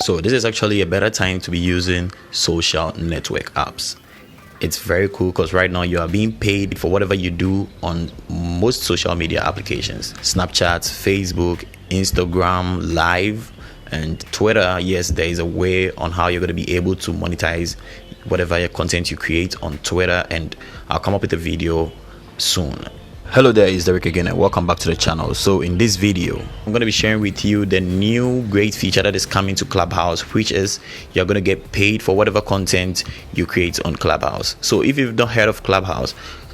So this is actually a better time to be using social network apps. It's very cool because right now you are being paid for whatever you do on most social media applications: Snapchat, Facebook, Instagram Live, and Twitter. Yes, there is a way on how you're going to be able to monetize whatever content you create on Twitter, and I'll come up with a video soon. Hello there, it's Derek again and welcome back to the channel. So in this video I'm going to be sharing with you the new great feature that is coming to Clubhouse, which is you're going to get paid for whatever content you create on Clubhouse. So if you've not heard of Clubhouse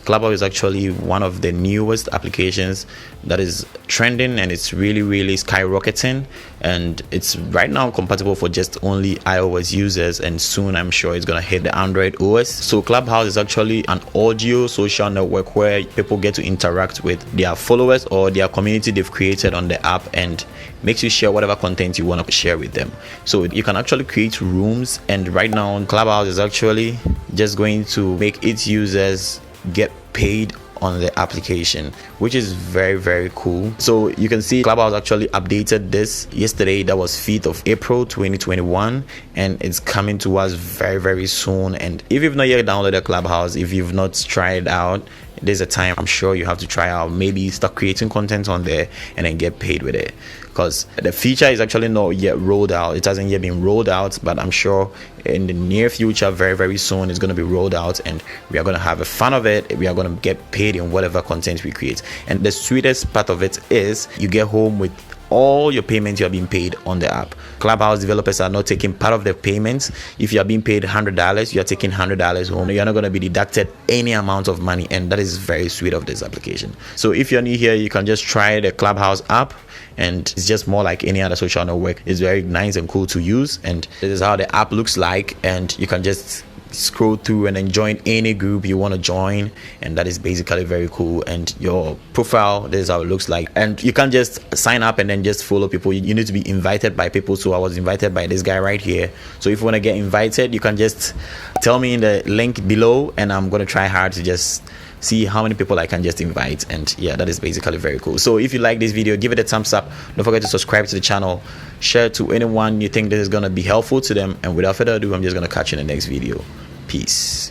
is actually one of the newest applications that is trending, and it's really skyrocketing, and it's right now compatible for just only iOS users, and soon I'm sure it's gonna hit the Android OS. So Clubhouse is actually an audio social network where people get to interact with their followers or their community they've created on the app, and makes you share whatever content you want to share with them. So you can actually create rooms, and right now Clubhouse is actually just going to make its users get paid on the application, which is very cool. So you can see Clubhouse actually updated this yesterday. That was 5th of April 2021, and it's coming to us very soon. And if you've not yet downloaded Clubhouse, if you've not tried it out, there's a time I'm sure you have to try out, maybe start creating content on there and then get paid with it, because the feature is actually not yet rolled out. It hasn't yet been rolled out, but I'm sure in the near future, very soon, it's going to be rolled out, and we are going to have a fun of it. We are going to get paid in whatever content we create. And the sweetest part of it is you get home with all your payments you are being paid on the app. Clubhouse developers are not taking part of the payments. If you are being paid $100, you are taking $100 home. You're not going to be deducted any amount of money, and that is very sweet of this application. So if you're new here, you can just try the Clubhouse app, and it's just more like any other social network. It's very nice and cool to use, and this is how the app looks like, and you can just scroll through and then join any group you want to join, and that is basically very cool. And your profile, this is how it looks like, and you can't just sign up and then just follow people. You need to be invited by people. So I was invited by this guy right here. So if you want to get invited, you can just tell me in the link below, and I'm going to try hard to just see how many people I can just invite. And yeah, that is basically very cool. So if you like this video, give it a thumbs up. Don't forget to subscribe to the channel, share to anyone you think this is going to be helpful to them, and without further ado, I'm just going to catch you in the next video. Peace.